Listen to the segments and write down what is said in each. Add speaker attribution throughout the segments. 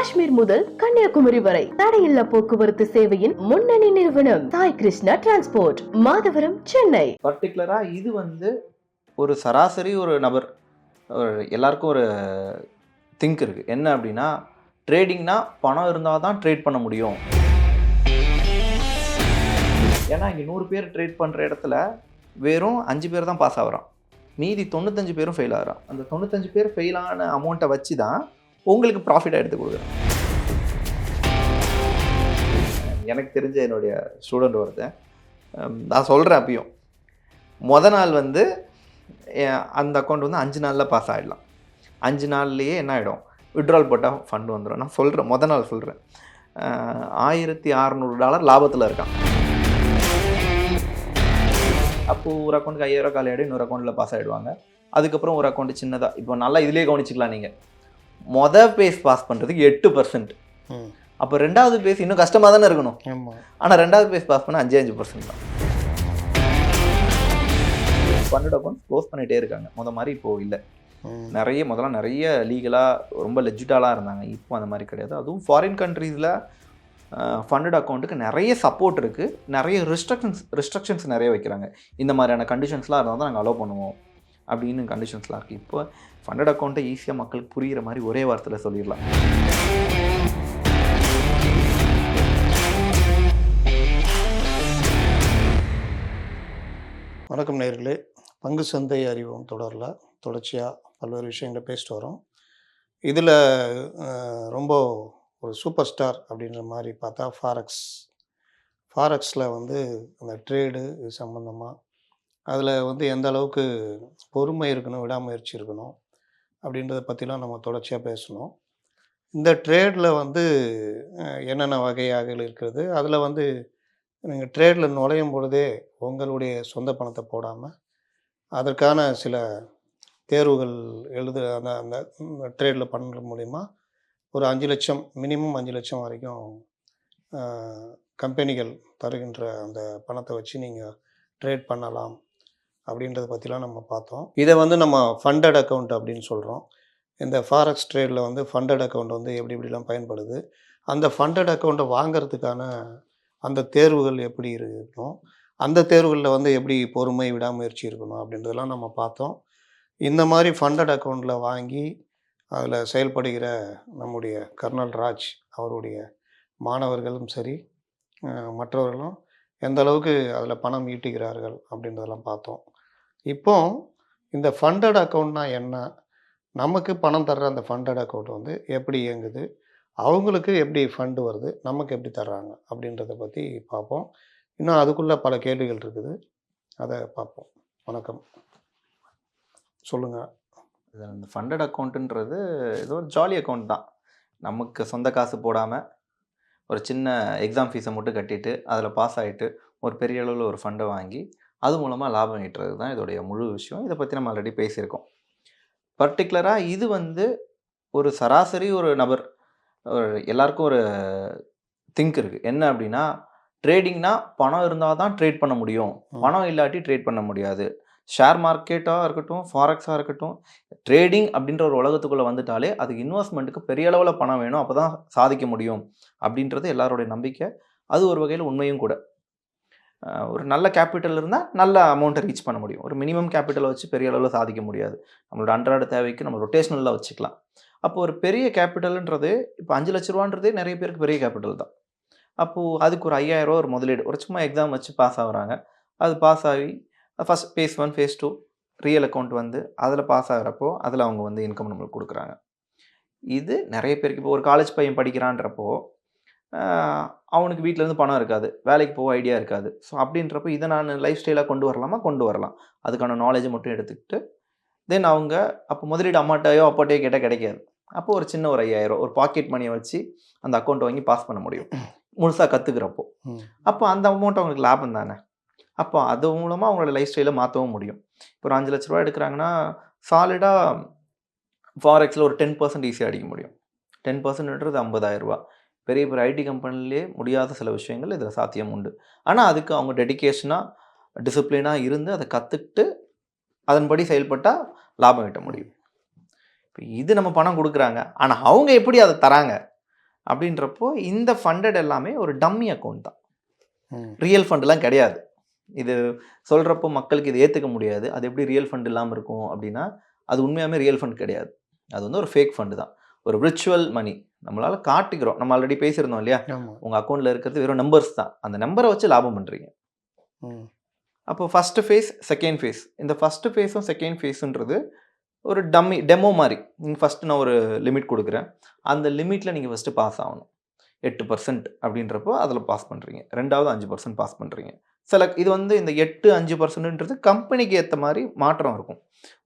Speaker 1: காஷ்மீர் முதல் கன்னியாகுமரி வரை தடையில்லா போக்குவரத்து சேவையின் முன்னணி நிறுவனம் சாய் கிருஷ்ணா டிரான்ஸ்போர்ட், மாதவரம், சென்னை.
Speaker 2: பர்டிகுலரா இது ஒரு சராசரி ஒரு நபர் எல்லாருக்கும் ஒரு திங்க் இருக்கு. என்ன அப்படின்னா, ட்ரேடிங்னா பணம் இருந்தால் தான் ட்ரேட் பண்ண முடியும். ஏன்னா இங்கே 100 பேர் ட்ரேட் பண்ணுற இடத்துல வெறும் 5 பேர் தான் பாஸ் ஆகிறான், மீதி 95 பேரும் ஃபெயில் ஆகிறான். அந்த 95 பேர் ஃபெயில் ஆன அமௌண்ட்டை வச்சு தான் உங்களுக்கு ப்ராஃபிட்டாக எடுத்து கொடுக்குறேன். எனக்கு தெரிஞ்ச என்னுடைய ஸ்டூடெண்ட் ஒருத்தன், நான் சொல்கிறேன் அப்பயும், நாள் அந்த அக்கௌண்ட் 5 நாளில் பாஸ் ஆகிடலாம். 5 நாள்லேயே என்ன ஆகிடும், விட்ரால் போட்டால் ஃபண்ட் வந்துடும். நான் சொல்கிறேன், நாள் சொல்கிறேன், $1600 லாபத்தில் இருக்கான். அப்போது ஒரு அக்கௌண்ட்டுக்கு 5000 காலி ஆகிடும், இன்னொரு அக்கௌண்ட்டில் பாஸ் ஆகிடுவாங்க. அதுக்கப்புறம் ஒரு அக்கௌண்ட்டு சின்னதாக, இப்போ நல்லா இதிலே கவனிச்சிக்கலாம் நீங்கள், பேஸ் பாஸ் பண்ணுறதுக்கு 8%. அப்போ 2வது பேஸ் இன்னும் கஷ்டமாக தானே இருக்கணும். ஆனால் 2வது பேஸ் பாஸ் பண்ண 5% தான். ஃபண்டட் அக்கௌண்ட் க்ளோஸ் பண்ணிகிட்டே இருக்காங்க. மாதிரி இப்போது இல்லை. முதல்ல நிறைய லீகலாக ரொம்ப லெஜிட்டாலாக இருந்தாங்க. இப்போ அந்த மாதிரி கிடையாது. அதுவும் ஃபாரின் கண்ட்ரீஸில் ஃபண்டட் அக்கௌண்ட்டுக்கு நிறைய சப்போர்ட் இருக்குது, நிறைய ரெஸ்ட்ரிக்ஷன்ஸ் நிறைய வைக்கிறாங்க. இந்த மாதிரியான கண்டிஷன்ஸ்லாம் இருந்தால் தான் நாங்கள் அலோவ் பண்ணுவோம் அப்படின்னு கண்டிஷன்ஸ்லாம் இருக்குது. இப்போ ஃபண்டட் அக்கௌண்ட்டை ஈஸியாக மக்களுக்கு புரிகிற மாதிரி ஒரே வார்த்தையில் சொல்லிடலாம்.
Speaker 3: வணக்கம் நேயர்களே, பங்கு சந்தை அறிவோம் தொடர்ச்சியாக பல்வேறு விஷயங்களை பேசிட்டு வரோம். இதில் ரொம்ப ஒரு சூப்பர் ஸ்டார் அப்படின்ற மாதிரி பார்த்தா ஃபாரெக்ஸில் அந்த ட்ரேடு இது சம்மந்தமாக அதில் எந்த அளவுக்கு பொறுமை இருக்கணும், விடாமுயற்சி இருக்கணும் அப்படின்றத பற்றிலாம் நம்ம தொடர்ச்சியாக பேசணும். இந்த ட்ரேடில் என்னென்ன வகையாக இருக்கிறது, அதில் நீங்கள் ட்ரேடில் நுழையும் பொழுதே உங்களுடைய சொந்த பணத்தை போடாமல் அதற்கான சில தேர்வுகள் அந்த அந்த ட்ரேடில் பண்ணுறது மூலிமா ஒரு 5 லட்சம், மினிமம் 5 லட்சம் வரைக்கும் கம்பெனிகள் தருகின்ற அந்த பணத்தை வச்சு நீங்கள் ட்ரேட் பண்ணலாம் அப்படின்றத பற்றிலாம் நம்ம பார்த்தோம். இதை நம்ம ஃபண்டட் அக்கௌண்ட் அப்படின்னு சொல்கிறோம். இந்த ஃபாரெக்ஸ் ட்ரேடில் ஃபண்டட் அக்கௌண்ட் எப்படி எப்படிலாம் பயன்படுது, அந்த ஃபண்டட் அக்கௌண்ட்டை வாங்கிறதுக்கான அந்த தேர்வுகள் எப்படி இருக்கணும், அந்த தேர்வுகளில் எப்படி பொறுமை விடாமுயற்சி இருக்கணும் அப்படின்றதெல்லாம் நம்ம பார்த்தோம். இந்த மாதிரி ஃபண்டட் அக்கௌண்ட்டில் வாங்கி அதில் செயல்படுகிற நம்முடைய கர்னல் ராஜ் அவருடைய மாணவர்களும் சரி, மற்றவர்களும் எந்த அளவுக்கு அதில் பணம் ஈட்டுகிறார்கள் அப்படின்றதெல்லாம் பார்த்தோம். இப்போ இந்த ஃபண்டட் அக்கௌண்ட்னா என்ன, நமக்கு பணம் தர்ற அந்த ஃபண்டட் அக்கௌண்ட் எப்படி இயங்குது, அவங்களுக்கு எப்படி ஃபண்டு வருது, நமக்கு எப்படி தர்றாங்க அப்படின்றத பற்றி பார்ப்போம். இன்னும் அதுக்குள்ளே பல கேள்விகள் இருக்குது, அதை பார்ப்போம். வணக்கம், சொல்லுங்கள்.
Speaker 2: இந்த ஃபண்டட் அக்கௌண்ட்டுன்றது ஏதோ ஒரு ஜாலி அக்கௌண்ட் தான். நமக்கு சொந்த காசு போடாமல் ஒரு சின்ன எக்ஸாம் ஃபீஸை மட்டும் கட்டிட்டு அதில் பாஸ் ஆகிட்டு ஒரு பெரிய அளவில் ஒரு ஃபண்டை வாங்கி அது மூலமாக லாபம் ஈட்டுறது தான் இதோடைய முழு விஷயம். இதை பற்றி நம்ம ஆல்ரெடி பேசியிருக்கோம். பர்டிகுலராக இது ஒரு சராசரி ஒரு நபர் எல்லாருக்கும் ஒரு திங்க் இருக்குது. என்ன அப்படின்னா, ட்ரேடிங்னா பணம் இருந்தால் தான் ட்ரேட் பண்ண முடியும், பணம் இல்லாட்டி ட்ரேட் பண்ண முடியாது. ஷேர் மார்க்கெட்டாக இருக்கட்டும், ஃபாரெக்ஸாக இருக்கட்டும், ட்ரேடிங் அப்படின்ற ஒரு உலகத்துக்குள்ளே வந்துட்டாலே அதுக்கு இன்வெஸ்ட்மெண்ட்டுக்கு பெரிய அளவில் பணம் வேணும், அப்போ தான் சாதிக்க முடியும் அப்படின்றது எல்லாருடைய நம்பிக்கை. அது ஒரு வகையில் உண்மையும் கூட. ஒரு நல்ல கேபிட்டல் இருந்தால் நல்ல அமௌண்ட்டை ரீச் பண்ண முடியும். ஒரு மினிமம் கேபிட்டலை வச்சு பெரிய அளவில் சாதிக்க முடியாது. நம்மளோட அன்றாட தேவைக்கு நம்ம ரொட்டேஷனலில் வச்சுக்கலாம். அப்போ ஒரு பெரிய கேபிட்டல்ன்றது இப்போ 5 லட்ச ரூபான்றதே நிறைய பேருக்கு பெரிய கேபிட்டல் தான். அப்போது அதுக்கு ஒரு 5000 ரூபா ஒரு முதலீடு, ஒரு சும்மா எக்ஸாம் வச்சு பாஸ் ஆகுறாங்க. அது பாஸ் ஆகி first phase 1 phase 2 real account அதில் பாஸ் ஆகிறப்போ அதில் அவங்க இன்கம் நம்மளுக்கு கொடுக்குறாங்க. இது நிறைய பேருக்கு, இப்போ ஒரு காலேஜ் பையன் படிக்கிறான்றப்போ அவனுக்கு வீட்டிலேருந்து பணம் இருக்காது, வேலைக்கு போக ஐடியா இருக்காது. ஸோ அப்படின்றப்போ இதை நான் லைஃப் ஸ்டைலாக கொண்டு வரலாமா, கொண்டு வரலாம். அதுக்கான நாலேஜை மட்டும் எடுத்துக்கிட்டு தென் அவங்க அப்போ முதலீடு அம்மாட்டையோ அப்பாட்டையோ கேட்டால் கிடைக்காது. அப்போது ஒரு சின்ன ஒரு 5000 ஒரு பாக்கெட் மணியை வச்சு அந்த அக்கௌண்ட்டை வாங்கி பாஸ் பண்ண முடியும் முழுசாக கற்றுக்கிறப்போ. அப்போ அந்த அமௌண்ட் அவங்களுக்கு லாபம் தானே. அப்போ அது மூலமாக அவங்களோட லைஃப் ஸ்டைலை மாற்றவும் முடியும். இப்போ ஒரு 5 லட்ச ரூபா எடுக்கிறாங்கன்னா சாலிடாக ஃபாரெக்ஸில் ஒரு 10% ஈஸியாக அடிக்க முடியும். 10%ன்றது 50,000 ரூபா. பெரிய பெரிய ஐடி கம்பெனிலே முடியாத சில விஷயங்கள் இதில் சாத்தியம் உண்டு. ஆனால் அதுக்கு அவங்க டெடிக்கேஷனாக, டிசிப்ளினாக இருந்து அதை கற்றுக்கிட்டு அதன்படி செயல்பட்டால் லாபம் ஈட்ட முடியும். இப்போ இது நம்ம பணம் கொடுக்குறாங்க, ஆனால் அவங்க எப்படி அதை தராங்க, அப்படின்றப்போ இந்த ஃபண்டட் எல்லாமே ஒரு டம்மி அக்கௌண்ட் தான்,
Speaker 3: ம்.
Speaker 2: ரியல் ஃபண்டுலாம் கிடையாது. இது சொல்கிறப்போ மக்களுக்கு இது ஏற்றுக்க முடியாது. அது எப்படி ரியல் ஃபண்ட் இல்லாமல் இருக்கும் அப்படின்னா, அது உண்மையாலுமே ரியல் ஃபண்ட் கிடையாது. அது வந்து ஒரு ஃபேக் ஃபண்டு தான், ஒரு விர்ச்சுவல் மணி. நம்மளால் காட்டிக்கிறோம். நம்ம ஆல்ரெடி பேசியிருந்தோம் இல்லையா,
Speaker 3: ஆமா.
Speaker 2: உங்கள் அக்கௌண்ட்டில் இருக்கிறது வெறும் நம்பர்ஸ் தான், அந்த நம்பரை வச்சு லாபம் பண்ணுறீங்க.
Speaker 3: ம்.
Speaker 2: அப்போ ஃபஸ்ட்டு ஃபேஸ், செகண்ட் ஃபேஸ். இந்த ஃபஸ்ட்டு ஃபேஸும் செகண்ட் ஃபேஸுன்றது ஒரு டெமோ மாதிரி. நீங்கள் ஃபஸ்ட்டு நான் ஒரு லிமிட் கொடுக்குறேன், அந்த லிமிட்டில் நீங்கள் ஃபஸ்ட்டு பாஸ் ஆகணும். 8% அப்படின்றப்போ அதில் பாஸ் பண்ணுறீங்க. ரெண்டாவது 5% பாஸ் பண்ணுறீங்க. இது வந்து இந்த 8, 5%ன்றது கம்பெனிக்கு ஏற்ற மாதிரி மாற்றம் இருக்கும்.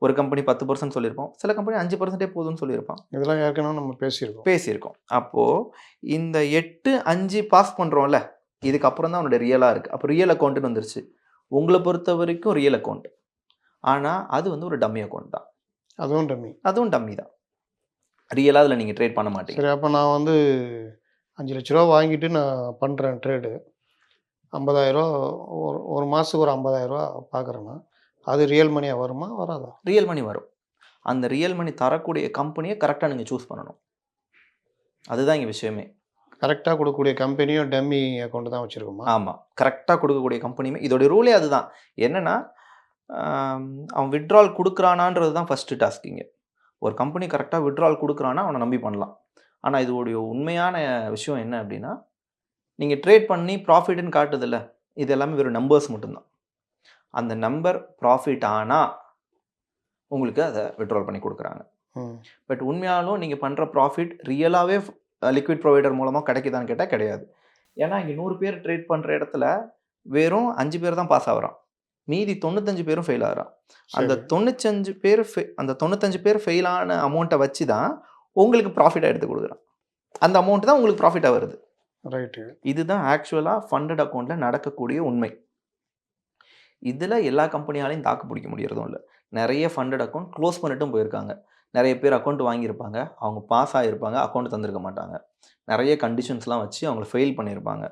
Speaker 2: ஒரு கம்பெனி 10% சொல்லியிருப்போம், சில கம்பெனி 5%ஏ போதும்னு சொல்லியிருப்பான்.
Speaker 3: இதெல்லாம் ஏற்கனவே நம்ம பேசியிருக்கோம்.
Speaker 2: அப்போது இந்த 8, 5 பாஸ் பண்ணுறோம்ல, இதுக்கப்புறம் தான் அவனுடைய ரியலாக இருக்குது. அப்போ ரியல் அக்கௌண்ட்டுன்னு வந்துருச்சு. உங்களை பொறுத்த வரைக்கும் ரியல் அக்கௌண்ட், ஆனால் அது வந்து ஒரு டம்மி அக்கௌண்ட் தான். அதுவும் டம்மி தான். ரியலாக அதில் நீங்கள் ட்ரேட் பண்ண மாட்டீங்க.
Speaker 3: சரி, அப்போ நான் வந்து 5,00,000 வாங்கிட்டு நான் பண்ணுறேன் ட்ரேடு. 50,000 ஒரு மாதத்துக்கு ஒரு 50,000 பார்க்குறேன்னா, அது ரியல் மணியாக வருமா வராதா?
Speaker 2: ரியல் மணி வரும். அந்த ரியல் மணி தரக்கூடிய கம்பெனியை கரெக்டாக நீங்கள் சூஸ் பண்ணணும். அதுதான் இங்கே விஷயமே.
Speaker 3: கரெக்டாக கொடுக்கக்கூடிய கம்பெனியும் டம்மி அக்கௌண்ட் தான் வச்சுருக்கோமா?
Speaker 2: ஆமாம், கரெக்டாக கொடுக்கக்கூடிய கம்பெனியுமே. இதோடைய ரூலே அதுதான். என்னென்னா, அவன் வித்ட்ரால் கொடுக்குறானான்றது தான் ஃபஸ்ட்டு டாஸ்கிங்க. ஒரு கம்பெனி கரெக்டாக வித்ட்ரால் கொடுக்குறான்னா அவனை நம்பி பண்ணலாம். ஆனால் இதோடைய உண்மையான விஷயம் என்ன அப்படின்னா, நீங்கள் ட்ரேட் பண்ணி ப்ராஃபிட்னு காட்டுதில்ல, இது எல்லாமே வெறும் நம்பர்ஸ் மட்டும்தான். அந்த நம்பர் ப்ராஃபிட் ஆனால் உங்களுக்கு அதை வித்ட்ரால் பண்ணி கொடுக்குறாங்க. பட் உண்மையாலும் நீங்கள் பண்ணுற ப்ராஃபிட் ரியலாகவே லிக்விட் ப்ரொவைடர் மூலமாக கிடைக்குதான்னு கேட்டால் கிடையாது. ஏன்னா இங்கே 100 பேர் ட்ரேட் பண்ணுற இடத்துல வெறும் 5 பேர் தான் பாஸ் ஆகுறான், மீதி 95 பேரும் ஃபெயில் ஆகிறான். அந்த 95 பேர் ஃபெயிலான அமௌண்ட்டை வச்சு தான் உங்களுக்கு ப்ராஃபிட்டாக எடுத்து கொடுக்குறான். அந்த அமௌண்ட் தான் உங்களுக்கு ப்ராஃபிட்டாக வருது.
Speaker 3: ரைட்டு.
Speaker 2: இதுதான் ஆக்சுவலாக ஃபண்டட் அக்கௌண்ட்டில் நடக்கக்கூடிய உண்மை. இதில் எல்லா கம்பெனியாலையும் தாக்கு பிடிக்க முடியறதும் இல்லை. நிறைய ஃபண்டட் அக்கௌண்ட் க்ளோஸ் பண்ணிட்டும் போயிருக்காங்க. நிறைய பேர் அக்கௌண்ட் வாங்கியிருப்பாங்க, அவங்க பாஸ் ஆகியிருப்பாங்க, அக்கௌண்ட் தந்திருக்க மாட்டாங்க. நிறைய கண்டிஷன்ஸ்லாம் வச்சு அவங்கள ஃபெயில் பண்ணியிருப்பாங்க.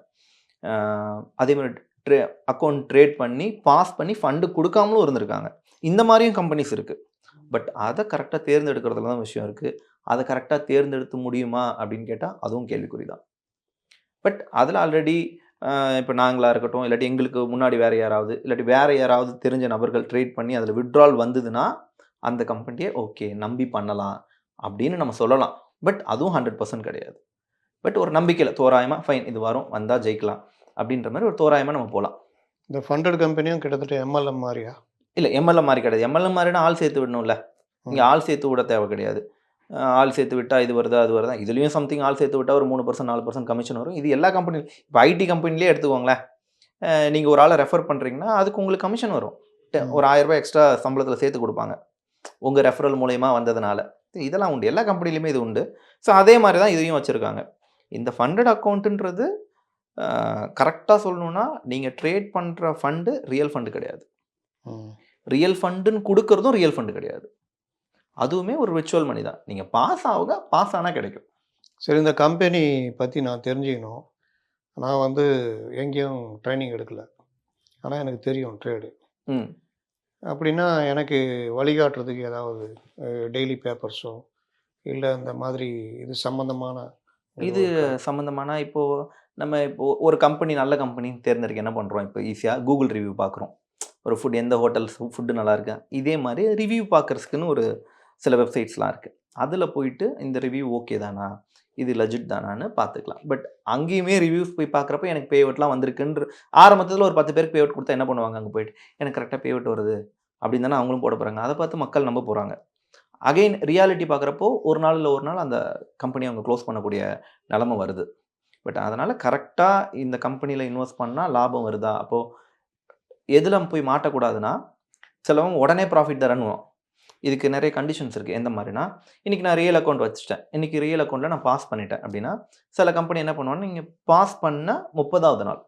Speaker 2: அதேமாதிரி அக்கௌண்ட் ட்ரேட் பண்ணி பாஸ் பண்ணி ஃபண்டு கொடுக்காமலும் இருந்திருக்காங்க. இந்த மாதிரியும் கம்பெனிஸ் இருக்குது. பட் அதை கரெக்டாக தேர்ந்தெடுக்கிறதுல தான் விஷயம் இருக்குது. அதை கரெக்டாக தேர்ந்தெடுத்து முடியுமா அப்படின்னு கேட்டால் அதுவும் கேள்விக்குறி தான். பட் அதில் ஆல்ரெடி இப்போ நாங்களாக இருக்கட்டும், இல்லாட்டி எங்களுக்கு முன்னாடி வேறு யாராவது தெரிஞ்ச நபர்கள் ட்ரேட் பண்ணி அதில் வித்ட்ரால் வந்ததுன்னா அந்த கம்பெனியே ஓகே நம்பி பண்ணலாம் அப்படின்னு நம்ம சொல்லலாம். பட் அதுவும் 100% கிடையாது. பட் ஒரு நம்பிக்கையில் தோராயமாக ஃபைன் இது வரும், வந்தால் ஜெயிக்கலாம் அப்படின்ற மாதிரி ஒரு தோராயமாக நம்ம போகலாம்.
Speaker 3: இந்த ஃபண்டட் கம்பெனியும் கிட்டத்தட்ட எம்எல்எம் மாதிரியா?
Speaker 2: இல்லை, எம்எல்எம் மாதிரி கிடையாது. எம்எல்எம் மாதிரினா ஆள் சேர்த்து விடணும்ல, இங்கே ஆள் சேர்த்து விட தேவை கிடையாது. ஆள் சேர்த்து விட்டால் இது வருதா அது வருதா, இதுலேயும் சம்திங் ஆள் சேர்த்து விட்டால் ஒரு 3% 4% கமிஷன் வரும். இது எல்லா கம்பெனியும். இப்போ ஐடி கம்பெனிலே எடுத்துக்கோங்களேன், நீங்கள் ஒரு ஆளை ரெஃபர் பண்ணுறீங்கன்னா அதுக்கு உங்களுக்கு கமிஷன் வரும். ஒரு 1000 ரூபாய் எக்ஸ்ட்ரா சம்பளத்தில் சேர்த்து கொடுப்பாங்க உங்கள் ரெஃபரல் மூலயமா வந்ததுனால. இதெல்லாம் உண்டு, எல்லா கம்பெனிலையுமே இது உண்டு. ஸோ அதே மாதிரி தான் இதையும் வச்சுருக்காங்க. இந்த ஃபண்டட் அக்கௌண்ட்டுன்றது கரெக்டாக சொல்லணுன்னா, நீங்கள் ட்ரேட் பண்ணுற ஃபண்டு ரியல் ஃபண்டு கிடையாது. ரியல் ஃபண்டுன்னு கொடுக்குறதும் ரியல் ஃபண்டு கிடையாது. அதுவுமே ஒரு விர்ச்சுவல் மணி தான். நீங்கள் பாஸ் ஆனால் கிடைக்கும்.
Speaker 3: சரி, இந்த கம்பெனி பற்றி நான் தெரிஞ்சுக்கணும். நான் வந்து எங்கேயும் ட்ரைனிங் எடுக்கலை, ஆனால் எனக்கு தெரியும் ட்ரேடு. அப்படின்னா எனக்கு வழிகாட்டுறதுக்கு ஏதாவது டெய்லி பேப்பர்ஸோ இல்லை இந்த மாதிரி இது
Speaker 2: சம்மந்தமான இப்போது நம்ம ஒரு கம்பெனி நல்ல கம்பெனின்னு தேர்ந்தெடுக்க என்ன பண்ணுறோம், இப்போ ஈஸியாக கூகுள் ரிவ்யூ பார்க்குறோம். ஒரு ஃபுட் எந்த ஹோட்டல்ஸ் ஃபுட்டு நல்லா இருக்கு, இதே மாதிரி ரிவ்யூ பார்க்குறதுக்குன்னு ஒரு சில வெப்சைட்ஸ்லாம் இருக்குது. அதில் போயிட்டு இந்த ரிவ்யூ ஓகே தானா, இது லெஜிட் தானான்னு பார்த்துக்கலாம். பட் அங்கேயுமே ரிவ்யூஸ் போய் பார்க்குறப்ப எனக்கு பேஅவுட்லாம் வந்திருக்குன்ற ஆரம்பத்தில் ஒரு 10 பேருக்கு பேஅவுட் கொடுத்தா என்ன பண்ணுவாங்க, அங்கே போயிட்டு எனக்கு கரெக்டாக பேஅவுட் வருது அப்படின்னு தானே அவங்களும் போட போகிறாங்க. அதை பார்த்து மக்கள் நம்ப போகிறாங்க. அகைன் ரியாலிட்டி பார்க்குறப்போ ஒரு நாள் இல்லை ஒரு நாள் அந்த கம்பெனியை அவங்க க்ளோஸ் பண்ணக்கூடிய நிலமை வருது. பட் அதனால் கரெக்டாக இந்த கம்பெனியில் இன்வெஸ்ட் பண்ணால் லாபம் வருதா, அப்போது எதில் போய் மாட்டக்கூடாதுன்னா, சிலவங்க உடனே ப்ராஃபிட் தரணும். இதுக்கு நிறைய கண்டிஷன்ஸ் இருக்குது. எந்த மாதிரினா, இன்றைக்கி நான் ரியல் அக்கௌண்ட் வச்சுட்டேன், இன்றைக்கி ரியல் அக்கௌண்ட்டில் நான் பாஸ் பண்ணிட்டேன் அப்படின்னா, சில கம்பெனி என்ன பண்ணுவாங்கன்னா, நீங்கள் பாஸ் பண்ண 30வது நாள்,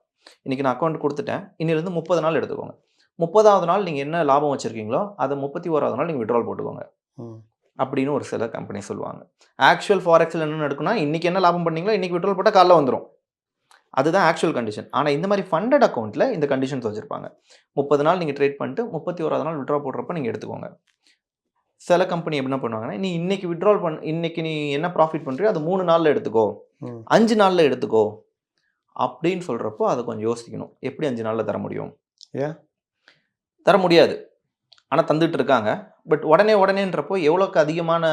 Speaker 2: இன்றைக்கி நான் அக்கௌண்ட் கொடுத்துட்டேன், இன்னிலேருந்து 30 நாள் எடுத்துக்கோங்க. 30வது நாள் நீங்கள் என்ன லாபம் வச்சுருக்கீங்களோ அதை 31வது நாள் நீங்கள் விட்ரால் போட்டுக்கோங்க அப்படின்னு ஒரு சில கம்பெனி சொல்லுவாங்க. ஆக்சுவல் ஃபாரெக்ஸில் என்ன நடக்குன்னா, இன்றைக்கி என்ன லாபம் பண்ணீங்களோ இன்றைக்கி விட்ரால் போட்டால் காலைல வந்துடும். அதுதான் ஆக்சுவல் கண்டிஷன். ஆனால் இந்த மாதிரி ஃபண்டட் அக்கௌண்ட்டில் இந்த கண்டிஷன்ஸ் வச்சுருப்பாங்க. 30 நாள் நீங்கள் ட்ரேட் பண்ணிட்டு 31வது நாள் விட்ரா போடுறப்ப நீங்கள் எடுத்துக்கோங்க. சில கம்பெனி என்ன பண்ணுவாங்கன்னா, நீ இன்னைக்கு வித்ட்ரால் இன்னைக்கு நீ என்ன ப்ராஃபிட் பண்ணுறியோ அது 3 நாளில் எடுத்துக்கோ, 5 நாளில் எடுத்துக்கோ அப்படின்னு சொல்கிறப்போ அதை கொஞ்சம் யோசிக்கணும். எப்படி 5 நாளில் தர முடியும்?
Speaker 3: ஏன்
Speaker 2: தர முடியாது. ஆனால் தந்துட்டு இருக்காங்க. பட் உடனேன்றப்போ எவ்வளோக்கு அதிகமான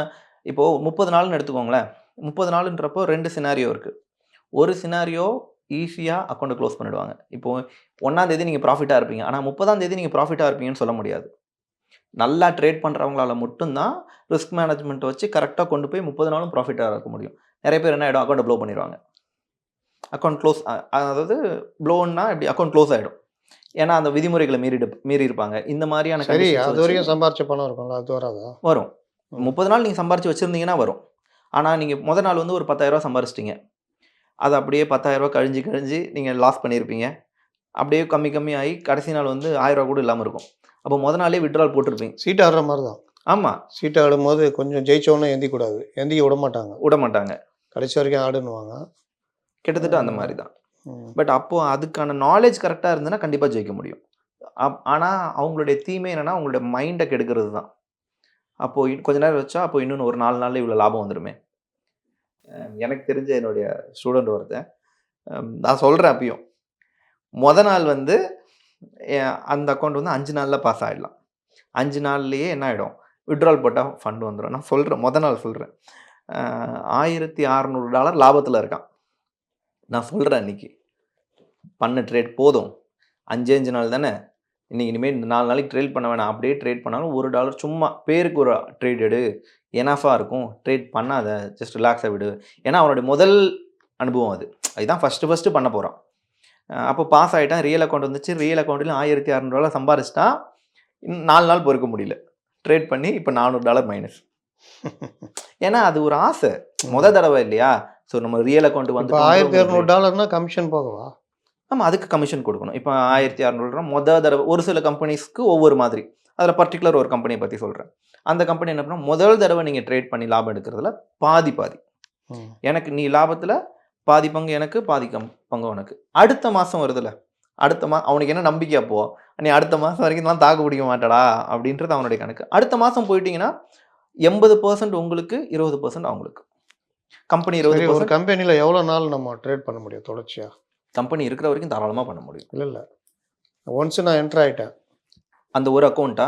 Speaker 2: இப்போது 30 நாள்னு எடுத்துக்கோங்களேன். 30 நாளுன்றப்போ 2 சினாரியோ இருக்குது. ஒரு சினாரியோ ஈஸியாக அக்கௌண்ட்டை க்ளோஸ் பண்ணிடுவாங்க. இப்போது 1ஆம் தேதி நீங்கள் ப்ராஃபிட்டாக இருப்பீங்க. ஆனால் 30ஆம் தேதி நீங்கள் ப்ராஃபிட்டாக இருப்பீங்கன்னு சொல்ல முடியாது. நல்லா ட்ரேட் பண்ணுறவங்களால மட்டும்தான் ரிஸ்க் மேனேஜ்மெண்ட் வச்சு கரெக்டாக கொண்டு போய் 30 நாளும் ப்ராஃபிட்டாக இருக்க முடியும். நிறைய பேர் என்ன ஆகிடும், அக்கௌண்ட்டை ப்ளோ பண்ணிடுவாங்க. அக்கௌண்ட் க்ளோஸ், அதாவது ப்ளோன்னா இப்படி அக்கௌண்ட் க்ளோஸ் ஆகிடும். ஏன்னா அந்த விதிமுறைகளை மீறி இருப்பாங்க. இந்த மாதிரியான
Speaker 3: சரி
Speaker 2: conditions
Speaker 3: அது வரையும் சம்பாரிச்ச பணம் இருக்கும்ல, அது வராதா?
Speaker 2: வரும். 30 நாள் நீங்கள் சம்பாரிச்சு வச்சுருந்தீங்கன்னா வரும். ஆனால் நீங்கள் முதல் நாள் வந்து ஒரு 10,000 சம்பாரிச்சிட்டிங்க. அது அப்படியே 10,000 கழிஞ்சு நீங்கள் லாஸ் பண்ணியிருப்பீங்க. அப்படியே கம்மி ஆகி கடைசி நாள் வந்து 1000 கூட இல்லாமல் இருக்கும். அப்போ முதல் நாளே வித்ட்ரால் போட்டிருப்பீங்க.
Speaker 3: சீட் ஆடுற மாதிரி தான்.
Speaker 2: ஆமாம்,
Speaker 3: சீட் ஆடும்போது கொஞ்சம் ஜெயிச்சோன்னே எந்திக்கூடாது, எந்திக்க விட மாட்டாங்க, கடைசி வரைக்கும் ஆடுன்னுவாங்க.
Speaker 2: கிட்டத்தட்ட அந்த மாதிரி தான். பட் அப்போது அதுக்கான நாலேஜ் கரெக்டாக இருந்ததுன்னா கண்டிப்பாக ஜெயிக்க முடியும். ஆனால் அவங்களுடைய தீமை என்னென்னா அவங்களுடைய மைண்டை கெடுக்கிறது தான். அப்போது கொஞ்ச நேரம் வச்சா அப்போ இன்னொன்று ஒரு 4 நாளில் இவ்வளோ லாபம் வந்துடுமே. எனக்கு தெரிஞ்ச என்னுடைய ஸ்டூடெண்ட் ஒருத்தன், நான் சொல்கிறேன் அப்பயும், நாள் வந்து அந்த அக்கௌண்ட் வந்து 5 நாளில் பாஸ் ஆகிடலாம். 5 நாள்லேயே என்ன ஆகிடும், வித்ட்ரால் போட்டால் ஃபண்ட் வந்துடும். நான் சொல்கிறேன், நாள் சொல்கிறேன், $1,600 லாபத்தில் இருக்கான். நான் சொல்கிறேன், அன்றைக்கி பண்ண ட்ரேட் போதும், 5 நாள் தானே, இனிமேல் இந்த 4 நாளைக்கு ட்ரேட் பண்ண வேணாம், அப்படியே ட்ரேட் பண்ணாலும் $1 சும்மா பேருக்கு ஒரு ட்ரேட் எடு, எனஃபாக இருக்கும், ட்ரேட் பண்ணாத, ஜஸ்ட் ரிலாக்ஸாக விடு. ஏன்னா அவனுடைய முதல் அனுபவம் அதுதான் ஃபஸ்ட்டு பண்ண போகிறான். அப்போ பாஸ் ஆகிட்டான், ரியல் அக்கௌண்ட் வந்துச்சு, ரியல் அக்கௌண்ட்டில் $1,600 சம்பாரிச்சிட்டான். 4 நாள் பொறுக்க முடியல, ட்ரேட் பண்ணி இப்போ $400 மைனஸ். ஏன்னா அது ஒரு ஆசை, தடவை இல்லையா? ஸோ நம்ம ரியல் அக்கௌண்ட் வந்து
Speaker 3: $1,200 கமிஷன் போகவா?
Speaker 2: ஆமாம், அதுக்கு கமிஷன் கொடுக்கணும். இப்போ $1,600 தடவை. ஒரு சில கம்பெனிஸ்க்கு ஒவ்வொரு மாதிரி. அதில் பர்டிகுலர் ஒரு கம்பெனியை பற்றி சொல்கிறேன். அந்த கம்பெனி என்ன பண்ணால் முதல் தடவை நீங்கள் ட்ரேட் பண்ணி லாபம் எடுக்கிறதுல பாதி எனக்கு, நீ லாபத்தில் பாதி பங்கு எனக்கு, பாதி பங்கு உனக்கு. அடுத்த மாதம் வருதுல்ல, அவனுக்கு என்ன நம்பிக்கை, அப்போ நீ அடுத்த மாதம் வரைக்கும் தான் தாக்கு பிடிக்க மாட்டடா அப்படின்றது அவனுடைய கணக்கு. அடுத்த மாதம் போயிட்டீங்கன்னா 80% உங்களுக்கு, 20% அவங்களுக்கு. கம்பெனி 20%.
Speaker 3: ஒரு கம்பெனியில் எவ்வளோ நாள் நம்ம ட்ரேட் பண்ண முடியும் தொடர்ச்சியாக?
Speaker 2: கம்பெனி இருக்கிற வரைக்கும் தாராளமாக பண்ண முடியும்.
Speaker 3: இல்லை ஒன்ஸ் நான் என்ட்ரு ஆகிட்டேன்
Speaker 2: அந்த ஒரு அக்கௌண்ட்டா,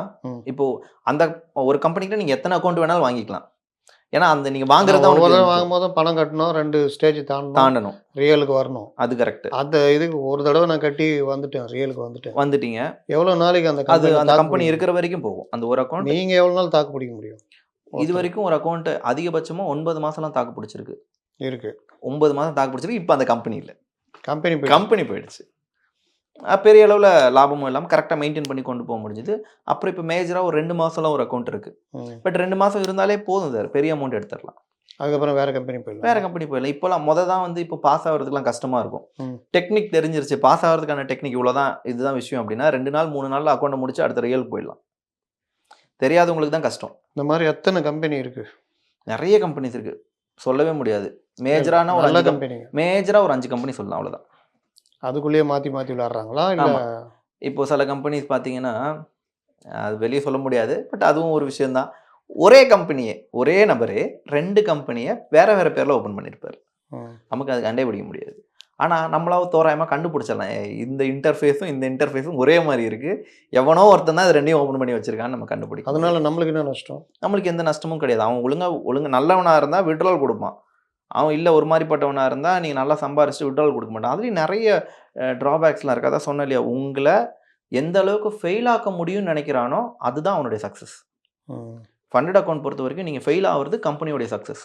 Speaker 2: இப்போது அந்த ஒரு கம்பெனிக்கிட்ட நீங்கள் எத்தனை அக்கௌண்ட் வேணாலும் வாங்கிக்கலாம். ஏன்னா அந்த நீங்கள் வாங்குறத
Speaker 3: வாங்கும்போது பணம் கட்டணும், 2 ஸ்டேஜ் தாண்டணும், ரியலுக்கு வரணும்.
Speaker 2: அது கரெக்ட்.
Speaker 3: அந்த இதுக்கு ஒரு தடவை நான் கட்டி வந்துட்டேன், ரியலுக்கு வந்துட்டீங்க. எவ்வளோ நாளைக்கு
Speaker 2: அந்த கம்பெனி இருக்கிற வரைக்கும் போகும் அந்த ஒரு அக்கௌண்ட்.
Speaker 3: நீங்கள் எவ்வளோ நாள் தாக்கு பிடிக்க முடியும்?
Speaker 2: இது வரைக்கும் ஒரு அக்கௌண்ட் அதிகபட்சமாக 9 மாதம்லாம் தாக்கு பிடிச்சிருக்கு. 9 மாதம் தாக்கு பிடிச்சிருக்கு. இப்போ அந்த கம்பெனி இல்லை, கம்பெனி போயிடுச்சு. பெரிய அளவில் லாபமும் இல்லாமல் கரெக்டாக மெயின்டைன் பண்ணி கொண்டு போக முடிஞ்சுது. அப்புறம் இப்போ மேஜராக ஒரு 2 மாதம்லாம் ஒரு அக்கௌண்ட் இருக்குது. பட் 2 மாதம் இருந்தாலே போதும் சார், பெரிய அமௌண்ட் எடுத்துடலாம்.
Speaker 3: அதுக்கப்புறம் வேறு கம்பெனி போயிடலாம்.
Speaker 2: இப்போலாம் தான் வந்து இப்போ பாஸ் ஆகிறதுக்குலாம் கஷ்டமாக இருக்கும். டெக்னிக் தெரிஞ்சிருச்சு, பாஸ் ஆகிறதுக்கான டெக்னிக் இவ்வளோதான், இதுதான் விஷயம் அப்படின்னா 2 நாள் 3 நாளில் அக்கௌண்ட்டை முடிச்சு அடுத்த ரியலுக்கு போயிடலாம். தெரியாதவங்களுக்கு தான் கஷ்டம்.
Speaker 3: இந்த மாதிரி எத்தனை கம்பெனி இருக்குது?
Speaker 2: நிறைய கம்பெனிஸ் இருக்குது, சொல்லவே முடியாது. மேஜரான ஒரு 5 கம்பெனி, மேஜராக ஒரு 5 கம்பெனி சொல்லலாம், அவ்வளோதான்.
Speaker 3: அதுக்குள்ளேயே மாற்றி விளையாடுறாங்களா? இல்லை
Speaker 2: இப்போ சில கம்பெனிஸ் பார்த்தீங்கன்னா அது வெளியே சொல்ல முடியாது, பட் அதுவும் ஒரு விஷயந்தான். ஒரே கம்பெனியே, ஒரே நபரே 2 கம்பெனியை வேறு பேரில் ஓப்பன் பண்ணியிருப்பார். நமக்கு அது கண்டுபிடிக்க முடியாது. ஆனால் நம்மளாவது தோராயமாக கண்டுபிடிச்சிடலாம், இந்த இன்டர்ஃபேஸும் ஒரே மாதிரி இருக்குது, எவனோ ஒருத்தன் தான் இது 2ஐயும் ஓப்பன் பண்ணி வச்சிருக்கான்னு நம்ம கண்டுபிடிக்கும்.
Speaker 3: அதனால நம்மளுக்கு என்ன நஷ்டம்?
Speaker 2: நம்மளுக்கு எந்த நஷ்டமும் கிடையாது. அவன் ஒழுங்காக நல்லவனாக இருந்தால் விட்ரால் கொடுப்பான். அவன் இல்லை ஒரு மாதிரிப்பட்டவனாக இருந்தால் நீங்கள் நல்லா சம்பாரிச்சு விட்ரால் கொடுக்க மாட்டான். அதுலேயும் நிறைய ட்ராபேக்ஸ்லாம் இருக்குது. அதான் சொன்னேன் இல்லையா, உங்களை எந்த அளவுக்கு ஃபெயில் ஆக்க முடியும்னு நினைக்கிறானோ அதுதான் அவனுடைய சக்ஸஸ். ஃபண்டட் அக்கௌண்ட் பொறுத்த வரைக்கும் நீங்கள் ஃபெயில் ஆகிறது கம்பெனியோடைய சக்ஸஸ்.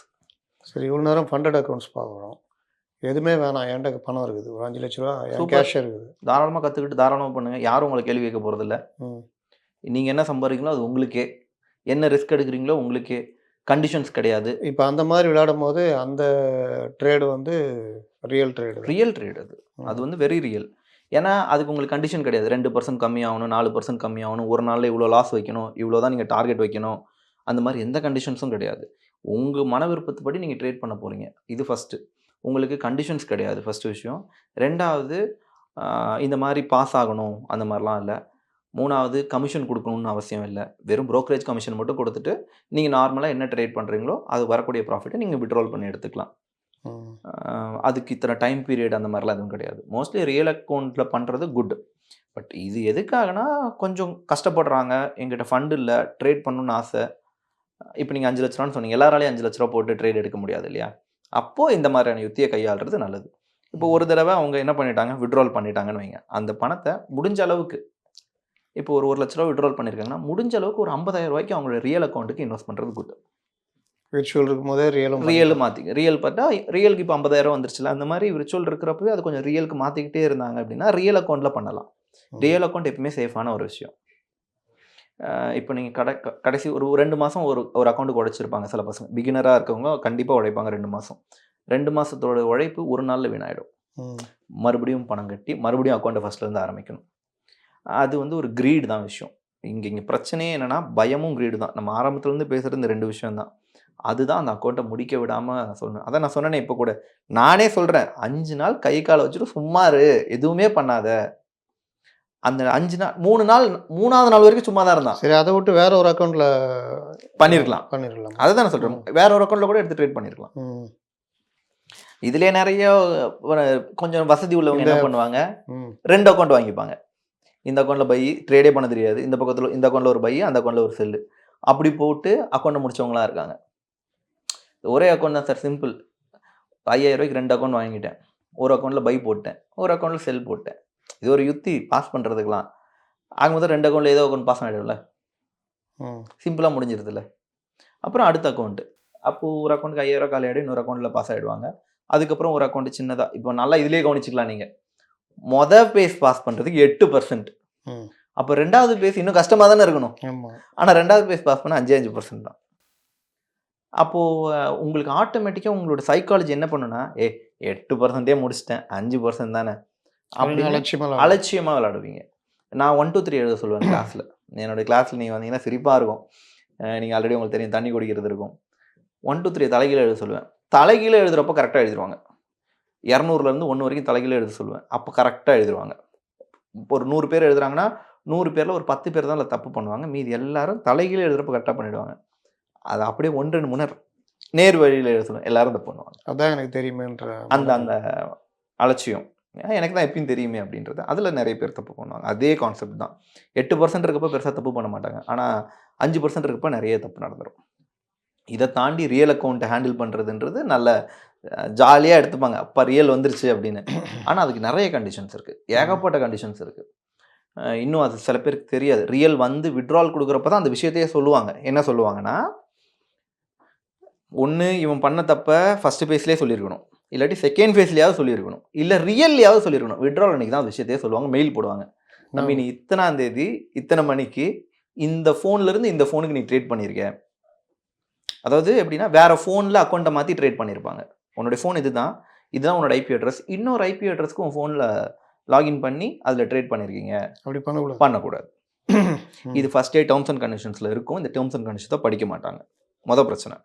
Speaker 3: சரி, இவ்வளோ நேரம் ஃபண்டட் அக்கௌண்ட்ஸ் பார்க்குறோம். எதுவுமே வேணாம், என்கிட்ட பணம் இருக்குது, ஒரு 5 லட்ச ரூபா கேஷ் இருக்குது,
Speaker 2: தாராளமாக கற்றுக்கிட்டு தாராளமாக பண்ணுங்கள். யாரும் உங்களை கேள்வி கேட்க போகிறதில்ல. நீங்கள் என்ன சம்பாதிக்கிறீங்களோ அது உங்களுக்கே, என்ன ரிஸ்க் எடுக்கிறீங்களோ உங்களுக்கே, கண்டிஷன்ஸ் கிடையாது.
Speaker 3: இப்போ அந்த மாதிரி விளையாடும் போது அந்த ட்ரேடு வந்து ரியல் ட்ரேடு
Speaker 2: அது வந்து வெரி ரியல். ஏன்னா அதுக்கு உங்களுக்கு கண்டிஷன் கிடையாது. 2% கம்மியாகணும், 4% கம்மியாகணும், ஒரு நாளில் இவ்வளோ லாஸ் வைக்கணும், இவ்வளோ தான் நீங்கள் டார்கெட் வைக்கணும், அந்த மாதிரி எந்த கண்டிஷன்ஸும் கிடையாது. உங்கள் மன விருப்பத்துப்படி நீங்கள் ட்ரேட் பண்ண போகிறீங்க. இது ஃபஸ்ட்டு. உங்களுக்கு கண்டிஷன்ஸ் கிடையாது, ஃபஸ்ட்டு விஷயம். 2வது இந்த மாதிரி பாஸ் ஆகணும் அந்த மாதிரிலாம் இல்லை. 3வது கமிஷன் கொடுக்கணும்னு அவசியம் இல்லை. வெறும் brokerage கமிஷன் மட்டும் கொடுத்துட்டு நீங்கள் நார்மலாக என்ன ட்ரேட் பண்ணுறீங்களோ அது வரக்கூடிய ப்ராஃபிட்டை நீங்கள் விட்ரால் பண்ணி எடுத்துக்கலாம்.
Speaker 3: ம்.
Speaker 2: அதுக்கு இத்தனை டைம் பீரியட் அந்த மாதிரிலாம் எதுவும் கிடையாது. மோஸ்ட்லி ரியல் அக்கௌண்ட்டில் பண்ணுறது குட். பட் இது எதுக்காகனா கொஞ்சம் கஷ்டப்படுறாங்க, எங்கிட்ட ஃபண்ட் இல்லை, ட்ரேட் பண்ணணும்னு ஆசை. இப்போ நீங்கள் 5 லட்ச ரூபான்னு சொன்னீங்க, எல்லாராலையும் 5 லட்ச ரூபா போட்டு ட்ரேட் எடுக்க முடியாது இல்லையா? அப்போது இந்த மாதிரியான யுத்தியை கையாளுறது நல்லது. இப்போ ஒரு தடவை அவங்க என்ன பண்ணிட்டாங்க, விட்ரால் பண்ணிட்டாங்கன்னு வைங்க. அந்த பணத்தை முடிஞ்ச அளவுக்கு இப்போ ஒரு 1 லட்ச ரூபா விட்ரால் பண்ணியிருக்காங்கன்னா முடிஞ்ச அளவுக்கு ஒரு 50,000 ரூபாய்க்கு அவங்களோட ரியல் அக்கௌண்ட்டுக்கு இன்வெஸ்ட் பண்ணுறது குட்.
Speaker 3: விர்ச்சுவல் இருக்கும்போதே ரியலும்
Speaker 2: ரியல் மாற்றிக்க ரியல் பார்த்தா ரியலுக்கு இப்போ 50,000 வந்துருச்சுல, அந்த மாதிரி விர்ச்சுவல் இருக்கிறப்பவே அது கொஞ்சம் ரியலுக்கு மாற்றிக்கிட்டே இருந்தாங்க அப்படின்னா ரியல் அக்கௌண்ட்டில் பண்ணலாம். ரியல் அக்கௌண்ட் எப்பவுமே சேஃபான ஒரு விஷயம். இப்போ நீங்கள் கடைசி ஒரு 2 மாதம் ஒரு அக்கௌண்ட்டுக்கு உடைச்சிருப்பாங்க சில பசங்க. பிகினராக இருக்கவங்க கண்டிப்பாக உடைப்பாங்க 2 மாதம். 2 மாதத்தோட உழைப்பு ஒரு நாளில் வீணாயிடும். மறுபடியும் பணம் கட்டி மறுபடியும் அக்கௌண்ட்டை ஃபஸ்ட்லேருந்து ஆரம்பிக்கணும். அது வந்து ஒரு கிரீடு தான் விஷயம். இங்கே பிரச்சனையே என்னென்னா பயமும் கிரீடு தான். நம்ம ஆரம்பத்துலேருந்து பேசுகிறது இந்த 2 விஷயம் தான். அதுதான் அந்த அக்கௌண்ட்டை முடிக்க விடாமல் சொல்லணும். அதான் நான் சொன்னேனே இப்போ கூட. நானே சொல்கிறேன், 5 நாள் கை காலை வச்சுட்டு சும்மா இரு, எதுவுமே பண்ணாத. அந்த 5 நாள் 3 நாள் 3வது நாள் வரைக்கும் சும்மா தான் இருந்தான்.
Speaker 3: சரி, அதை விட்டு வேற ஒரு அக்கௌண்ட்டில்
Speaker 2: பண்ணியிருக்கலாம். அதை தான் நான் சொல்கிறேன். வேற ஒரு அக்கௌண்ட்டில் கூட எடுத்து ட்ரேட் பண்ணியிருக்கலாம். இதுலேயே நிறைய கொஞ்சம் வசதி உள்ளவங்க என்ன பண்ணுவாங்க, 2 அக்கௌண்ட் வாங்கிப்பாங்க. இந்த அக்கௌண்ட்டில் பை, ட்ரேடே பண்ண தெரியாது. இந்த பக்கத்தில் இந்த அக்கௌண்ட்டில் ஒரு பை, அந்த அக்கௌண்ட்டில் ஒரு செல்லு. அப்படி போட்டு அக்கௌண்ட்டை முடிச்சவங்களாம் இருக்காங்க. ஒரே அக்கௌண்ட் தான் சார், சிம்பிள். 5,000 ரூபாய்க்கு 2 அக்கௌண்ட் வாங்கிட்டேன். ஒரு அக்கௌண்ட்டில் பை போட்டேன், ஒரு அக்கௌண்ட்டில் செல் போட்டேன். இது ஒரு யுத்தி பாஸ் பண்ணுறதுக்கெலாம். ஆகும்போது 2 அக்கௌண்ட்டில் ஏதோ அக்கௌண்ட் பாஸ் ஆகிடும்ல, சிம்பிளாக முடிஞ்சிருதுல்ல. அப்புறம் அடுத்த அக்கௌண்ட்டு, அப்போது ஒரு அக்கௌண்ட்டுக்கு 5,000 காலி ஆகிடும், இன்னொரு அக்கௌண்ட்டில் பாஸ் ஆகிடுவாங்க. அதுக்கப்புறம் ஒரு அக்கௌண்ட்டு சின்னதாக, இப்போ நல்லா இதிலே கவனிச்சிக்கலாம் நீங்கள். பேஸ் பாஸ் பண்ணுறதுக்கு 8%. அப்போ 2வது பேஸ் இன்னும் கஷ்டமாக தானே இருக்கணும். ஆனால் 2வது பேஸ் பாஸ் பண்ண 5% தான். அப்போது உங்களுக்கு ஆட்டோமேட்டிக்காக உங்களோட சைக்காலஜி என்ன பண்ணுன்னா, 8% முடிச்சிட்டேன், 5% தானே அப்படின்னு அலட்சியமாக விளையாடுவீங்க. நான் 1 2 3 எழுத சொல்லுவேன் கிளாஸில். என்னோடய கிளாஸில் நீங்கள் வந்தீங்கன்னா சிரிப்பாக இருக்கும். நீங்கள் ஆல்ரெடி உங்களுக்கு தெரியும், தண்ணி குடிக்கிறது இருக்கும். 1 2 3 தலைகீழ எழுத சொல்லுவேன். தலைகீழ எழுதுகிறப்போ கரெக்டாக எழுதிடுவாங்க. 200லேருந்து 1 வரைக்கும் தலைகீழ எழுத சொல்லுவேன். அப்போ கரெக்டாக எழுதிடுவாங்க. இப்போ ஒரு 100 பேர் எழுதுறாங்கன்னா 100 பேரில் ஒரு 10 பேர் தான் அதில் தப்பு பண்ணுவாங்க. மீதி எல்லாரும் தலைகீழ எழுதுகிறப்போ கரெக்டாக பண்ணிவிடுவாங்க. அதை அப்படியே 1 2 3 நேர் வழியில் எழுத சொல்லுவேன். எல்லாரும் தப்பு பண்ணுவாங்க. அதான் எனக்கு தெரியுமேன்ற அந்த அலட்சியம். எனக்கு தான் எப்பயும் தெரியுமே அப்படின்றது, அதில் நிறைய பேர் தப்பு பண்ணுவாங்க. அதே கான்செப்ட் தான். 8% இருக்கப்போ பெருசாக தப்பு பண்ண மாட்டாங்க. ஆனால் 5% இருக்கப்போ நிறைய தப்பு நடந்துடும். இதை தாண்டி ரியல் அக்கௌண்ட்டை ஹேண்டில் பண்ணுறதுன்றது நல்ல ஜாலியாக எடுத்துப்பாங்க. அப்போ ரியல் வந்துருச்சு அப்படின்னு. ஆனால் அதுக்கு நிறைய கண்டிஷன்ஸ் இருக்குது, ஏகப்பட்ட கண்டிஷன்ஸ் இருக்குது. இன்னும் அது சில பேருக்கு தெரியாது. ரியல் வந்து விட்ரால் கொடுக்குறப்ப தான் அந்த விஷயத்தையே சொல்லுவாங்க. என்ன சொல்லுவாங்கன்னா, ஒன்று இவன் பண்ண தப்பை ஃபஸ்ட்டு ஃபேஸ்லேயே சொல்லியிருக்கணும், இல்லாட்டி செகண்ட் ஃபேஸ்லேயாவது சொல்லியிருக்கணும், இல்லை ரியல்லையாவது சொல்லியிருக்கணும். விட்ரால் அன்றைக்கி தான் அந்த விஷயத்தையே சொல்லுவாங்க. மெயில் போடுவாங்க, நம்ம நீ இத்தனாம் தேதி இத்தனை மணிக்கு இந்த ஃபோன்லேருந்து இந்த ஃபோனுக்கு நீ ட்ரேட் பண்ணியிருக்க. அதாவது எப்படின்னா, வேறு ஃபோனில் அக்கௌண்ட்டை மாற்றி ட்ரேட் பண்ணியிருப்பாங்க. உன்னோடைய ஃபோன் இதுதான் உன்னோட ஐபி அட்ரஸ். இன்னொரு ஐபி அட்ரஸ்க்கு உன் ஃபோனில் லாகின் பண்ணி அதில் ட்ரேட் பண்ணியிருக்கீங்க. அப்படி பண்ணக்கூடாது. இது ஃபஸ்ட் டே டேர்ம்ஸ் அண்ட் கண்டிஷன்ஸில் இருக்கும். இந்த டேர்ம்ஸ் அண்ட் கண்டிஷன்ஸை படிக்க மாட்டாங்க. மொதல் பிரச்சனை.